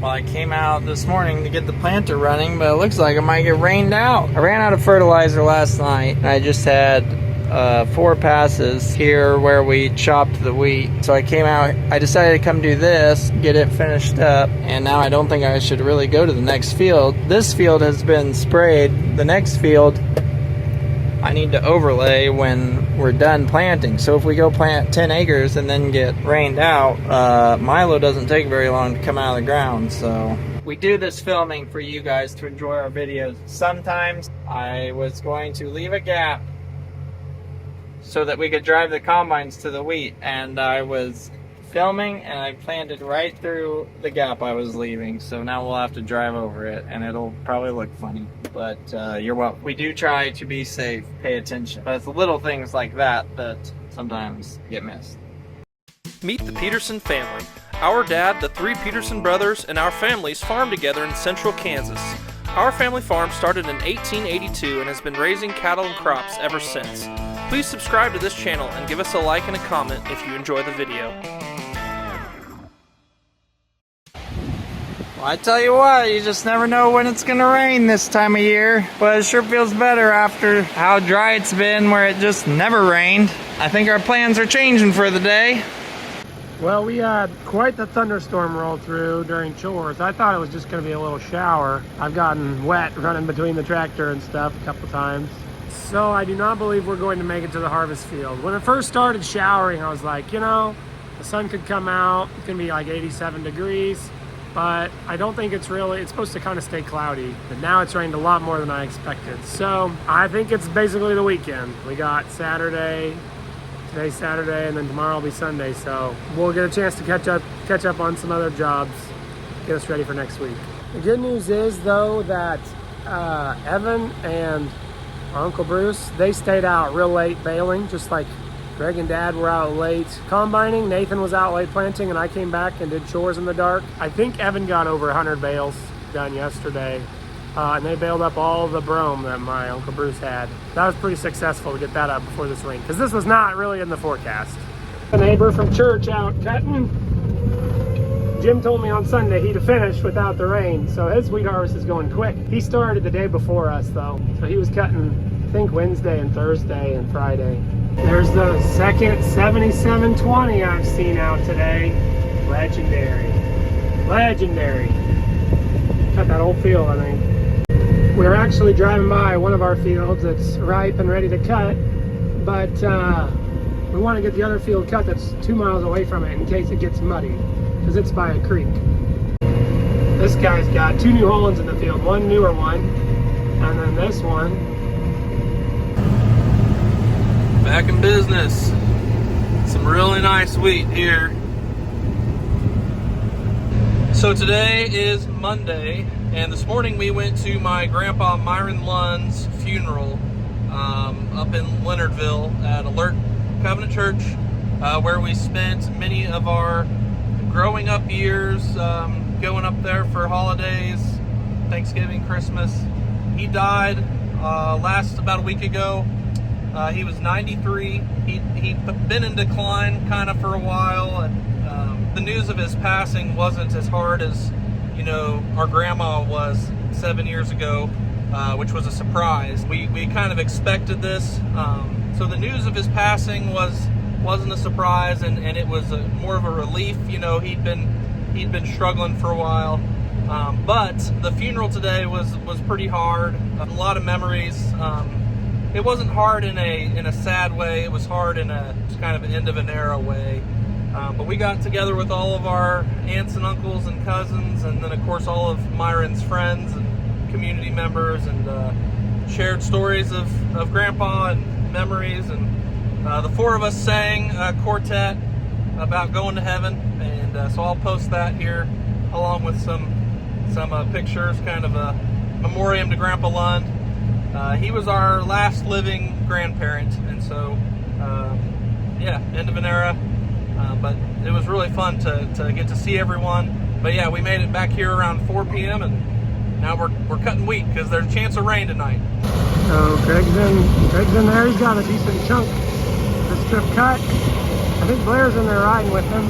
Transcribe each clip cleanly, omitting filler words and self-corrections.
Well, I came out this morning to get the planter running, but it looks like it might get rained out. I ran out of fertilizer last night, and I just had 4 passes here where we chopped the wheat. So I came out, I decided to come do this, get it finished up, and now I don't think I should really go to the next field. This field has been sprayed. The next field, I need to overlay when we're done planting. So if we go plant 10 acres and then get rained out, Milo doesn't take very long to come out of the ground. So we do this filming for you guys to enjoy our videos. Sometimes I was going to leave a gap so that we could drive the combines to the wheat, and I was filming and I planted right through the gap I was leaving, so now we'll have to drive over it and it'll probably look funny, but you're welcome. We do try to be safe, pay attention, but it's the little things like that that sometimes get missed. Meet the Peterson family. Our dad, the 3 Peterson brothers, and our families farm together in central Kansas. Our family farm started in 1882 and has been raising cattle and crops ever since. Please subscribe to this channel and give us a like and a comment if you enjoy the video. Well, I tell you what, you just never know when it's gonna rain this time of year, but it sure feels better after how dry it's been where it just never rained. I think our plans are changing for the day. Well, we had quite the thunderstorm roll through during chores. I thought it was just going to be a little shower. I've gotten wet running between the tractor and stuff a couple times. So I do not believe we're going to make it to the harvest field. When it first started showering, I was like, you know, the sun could come out. It's going to be like 87 degrees. But I don't think it's supposed to kind of stay cloudy. But now it's rained a lot more than I expected. So I think it's basically the weekend. We got Saturday. Today's Saturday, and then tomorrow will be Sunday, so we'll get a chance to catch up on some other jobs, get us ready for next week. The good news is, though, that Evan and our Uncle Bruce, they stayed out real late baling, just like Greg and Dad were out late combining. Nathan was out late planting, and I came back and did chores in the dark. I think Evan got over 100 bales done yesterday. And they baled up all the brome that my Uncle Bruce had. That was pretty successful to get that up before this rain, because this was not really in the forecast. A neighbor from church out cutting. Jim told me on Sunday he'd have finished without the rain, so his wheat harvest is going quick. He started the day before us though, so he was cutting, I think, Wednesday and Thursday and Friday. There's the second 7720 I've seen out today. Legendary. Legendary. Cut that whole field, I think. We're actually driving by one of our fields that's ripe and ready to cut, but we want to get the other field cut that's 2 miles away from it in case it gets muddy, because it's by a creek. This guy's got 2 New Hollands in the field, one newer one, and then this one. Back in business. Some really nice wheat here. So today is Monday, and this morning we went to my grandpa Myron Lund's funeral up in Leonardville at Alert Covenant Church, where we spent many of our growing up years going up there for holidays, Thanksgiving, Christmas. He died about a week ago. He was 93. He'd been in decline kind of for a while, and the news of his passing wasn't as hard as, you know, our grandma was 7 years ago, which was a surprise. We kind of expected this, so the news of his passing wasn't a surprise, and it was more of a relief. You know, he'd been struggling for a while, but the funeral today was pretty hard. A lot of memories. It wasn't hard in a sad way. It was hard in a kind of end of an era way. But we got together with all of our aunts and uncles and cousins, and then of course all of Myron's friends and community members, and shared stories of Grandpa and memories. And the 4 of us sang a quartet about going to heaven, and so I'll post that here along with some pictures, kind of a memoriam to Grandpa Lund. He was our last living grandparent, and so yeah, end of an era. But it was really fun to get to see everyone. But yeah, we made it back here around 4 p.m. and now we're cutting wheat because there's a chance of rain tonight. So Greg's in there. He's got a decent chunk of strip cut. I think Blair's in there riding with him.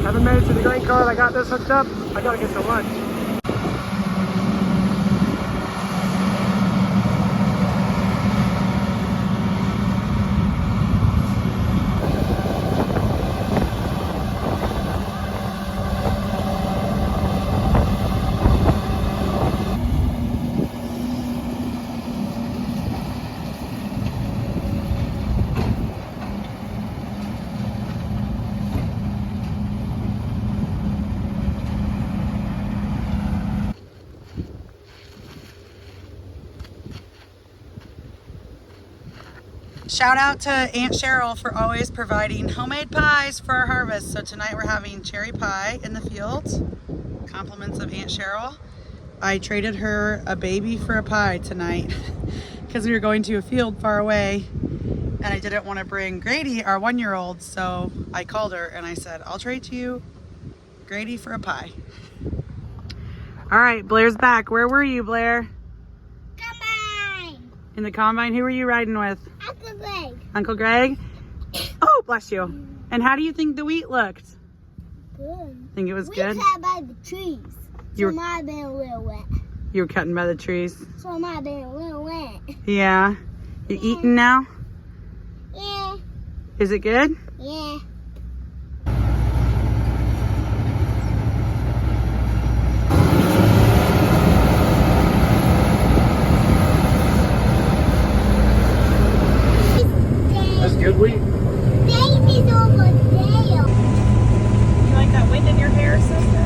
Haven't made it to the grain cart. I got this hooked up. I gotta get to lunch. Shout out to Aunt Cheryl for always providing homemade pies for our harvest. So tonight we're having cherry pie in the fields. Compliments of Aunt Cheryl. I traded her a baby for a pie tonight because we were going to a field far away and I didn't want to bring Grady, our 1-year-old. So I called her and I said, I'll trade you Grady for a pie. All right, Blair's back. Where were you, Blair? Combine. In the combine. Who were you riding with? Uncle Greg. Uncle Greg? Oh, bless you. And how do you think the wheat looked? Good. Think it was We good? cut by the trees. You So were- it might have been a little wet. You were cutting by the trees. So it might have been a little wet. Yeah. You eating now? Yeah. Is it good? Yeah. That's good wheat. Baby's over there. You like that wind in your hair, sister?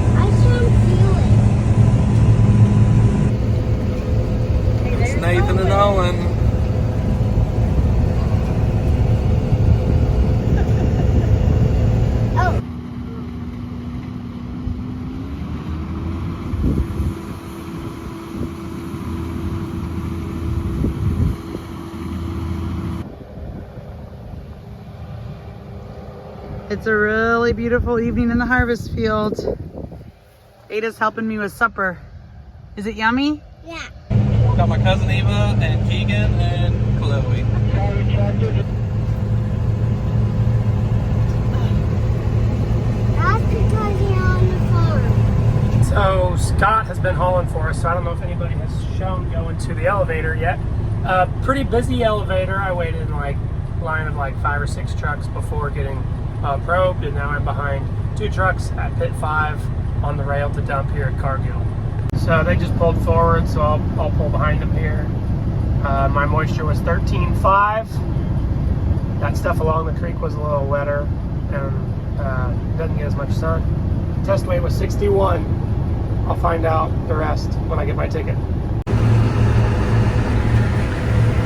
I can't feel it. It's Nathan and Owen. Oh. It's a really beautiful evening in the harvest field. Ada's helping me with supper. Is it yummy? Yeah. Got my cousin Eva and Keegan and Chloe. That's because you're on the farm. So Scott has been hauling for us, so I don't know if anybody has shown going to the elevator yet. Pretty busy elevator. I waited in like line of like 5 or 6 trucks before getting probed, and now I'm behind 2 trucks at pit 5 on the rail to dump here at Cargill. So they just pulled forward, so I'll pull behind them here. My moisture was 13.5. That stuff along the creek was a little wetter and doesn't get as much sun. Test weight was 61. I'll find out the rest when I get my ticket.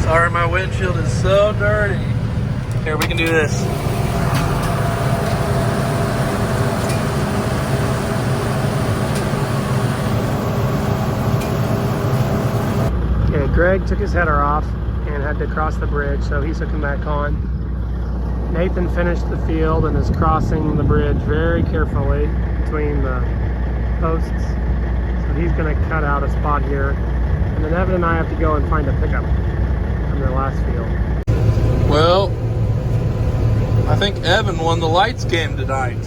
Sorry, my windshield is so dirty. Here, we can do this. Okay, Greg took his header off and had to cross the bridge, so he's hooking back on. Nathan finished the field and is crossing the bridge very carefully between the posts. So he's going to cut out a spot here. And then Evan and I have to go and find a pickup from the last field. Well, I think Evan won the lights game tonight.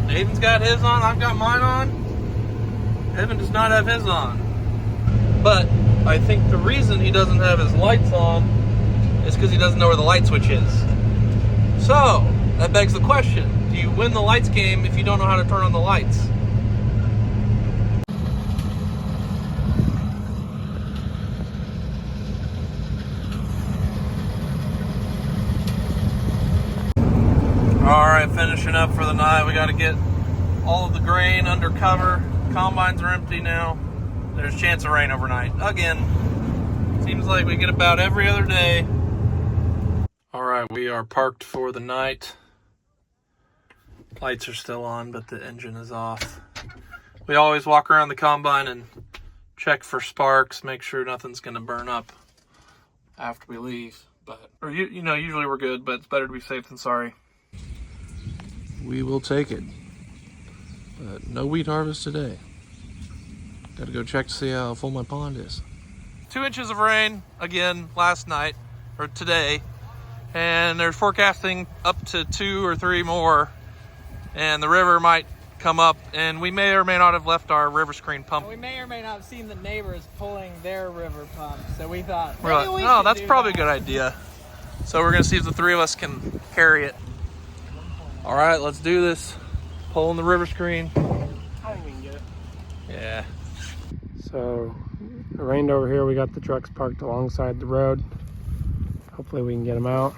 Nathan's got his on, I've got mine on. Evan does not have his on. But I think the reason he doesn't have his lights on is because he doesn't know where the light switch is. So, that begs the question, do you win the lights game if you don't know how to turn on the lights? Alright, finishing up for the night. We got to get all of the grain under cover. Combines are empty now. There's a chance of rain overnight. Again, seems like we get about every other day. Alright, we are parked for the night. Lights are still on, but the engine is off. We always walk around the combine and check for sparks, make sure nothing's going to burn up after we leave. But usually we're good, but it's better to be safe than sorry. We will take it. But no wheat harvest today. Got to go check to see how full my pond is. 2 inches of rain again last night, or today. and they're forecasting up to 2 or 3 more, and the river might come up, and we may or may not have left our river screen pump. We may or may not have seen the neighbors pulling their river pump, so we thought, We're like, oh, that's probably a good idea. So we're gonna see if the 3 of us can carry it. All right, let's do this. Pulling the river screen. I think we can get it. Yeah. So it rained over here. We got the trucks parked alongside the road. Hopefully we can get them out.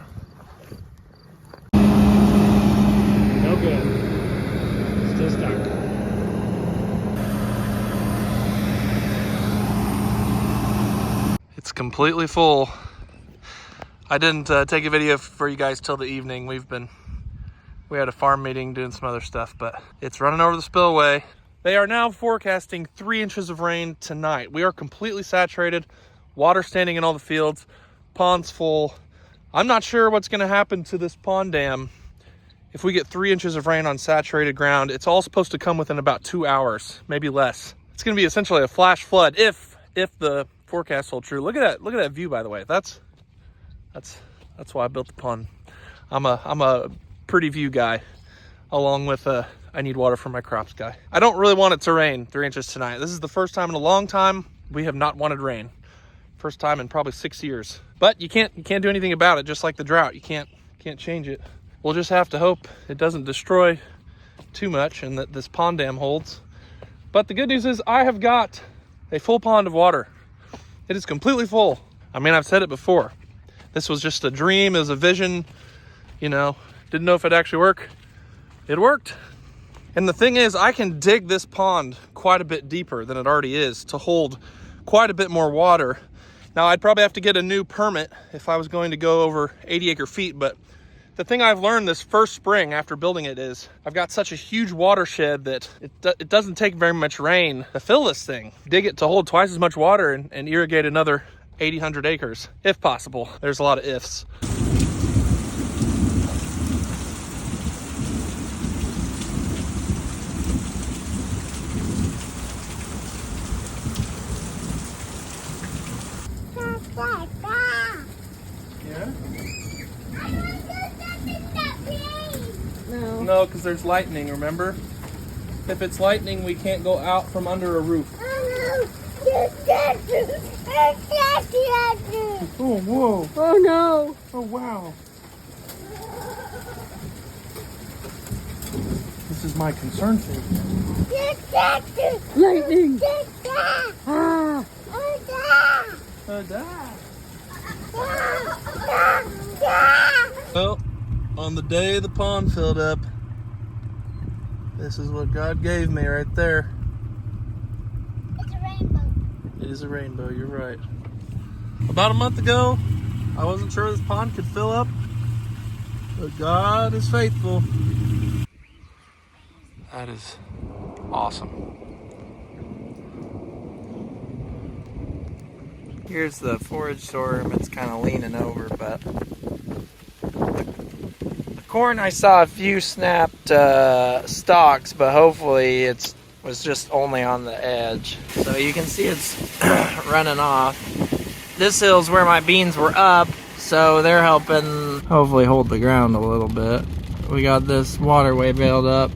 No good. Still stuck. It's completely full. I didn't take a video for you guys till the evening. We had a farm meeting doing some other stuff, but it's running over the spillway. They are now forecasting 3 inches of rain tonight. We are completely saturated, water standing in all the fields, ponds full. I'm not sure what's gonna happen to this pond dam if we get 3 inches of rain on saturated ground. It's all supposed to come within about 2 hours, maybe less. It's gonna be essentially a flash flood if the forecasts hold true. Look at that view, by the way. That's why I built the pond. I'm a pretty view guy, along with I need water for my crops guy. I don't really want it to rain 3 inches tonight. This is the first time in a long time we have not wanted rain. First time in probably 6 years. But you can't do anything about it, just like the drought. You can't change it. We'll just have to hope it doesn't destroy too much and that this pond dam holds. But the good news is I have got a full pond of water. It is completely full. I mean, I've said it before. This was just a dream, it was a vision, you know, didn't know if it'd actually work. It worked. And the thing is, I can dig this pond quite a bit deeper than it already is to hold quite a bit more water. Now, I'd probably have to get a new permit if I was going to go over 80 acre feet, but the thing I've learned this first spring after building it is I've got such a huge watershed that it doesn't take very much rain to fill this thing. Dig it to hold twice as much water and irrigate another 800 acres, if possible. There's a lot of ifs. Yeah? No, because there's lightning, remember? If it's lightning, we can't go out from under a roof. Oh, whoa. Oh no. Oh, wow. This is my concern for you. Lightning. Well, on the day the pond filled up, this is what God gave me right there. It's a rainbow. It is a rainbow, you're right. About a month ago, I wasn't sure this pond could fill up, but God is faithful. That is awesome. Here's the forage sorghum. It's kind of leaning over, but the corn, I saw a few snapped stalks, but hopefully it was just only on the edge. So you can see it's running off. This hill's where my beans were up, so they're helping hopefully hold the ground a little bit. We got this waterway bailed up.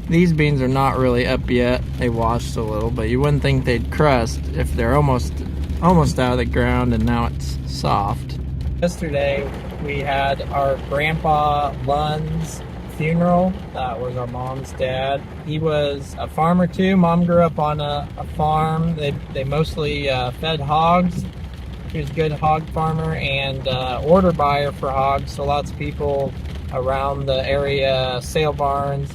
These beans are not really up yet. They washed a little, but you wouldn't think they'd crust if they're almost out of the ground and now it's soft. Yesterday we had our grandpa Lund's funeral. That was our mom's dad. He was a farmer too. Mom grew up on a farm. They mostly fed hogs. He was a good hog farmer and order buyer for hogs. So lots of people around the area, sale barns,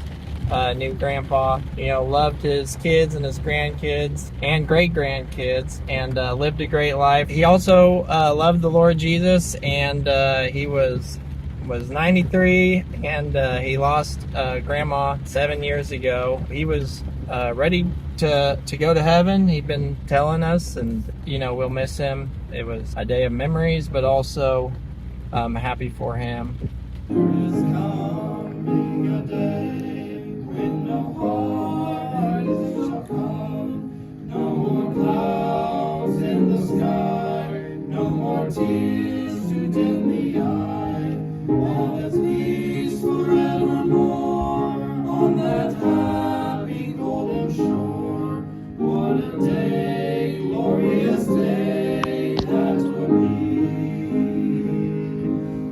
knew grandpa, loved his kids and his grandkids and great-grandkids and lived a great life. He also loved the Lord Jesus, and he was 93, and he lost grandma 7 years ago. He was ready to go to heaven. He'd been telling us, and we'll miss him. It was a day of memories, but also happy for him. There is coming a day when no heartaches shall come, no more clouds in the sky, no more tears to dim the eye. shore. What a day, glorious day that will be.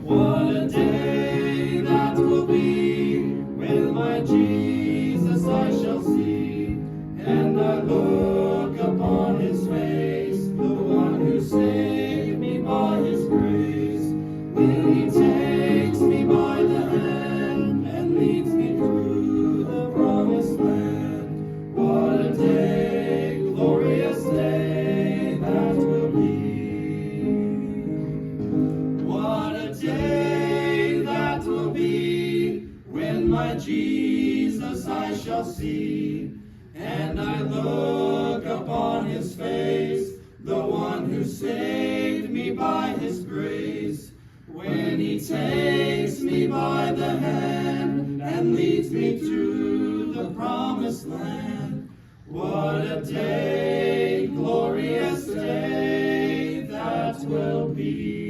What a day that will be, when my Jesus I shall see, and I look upon his face, the one who saved me by his grace. When he takes me by the hand and leads me through the promised land. What a day, glorious day that will be. What a day that will be, when my Jesus I shall see, and I look upon his face, the one who saved me by his grace. When he takes me by the hand and leads me through the promised land. What a day, glorious day that will be.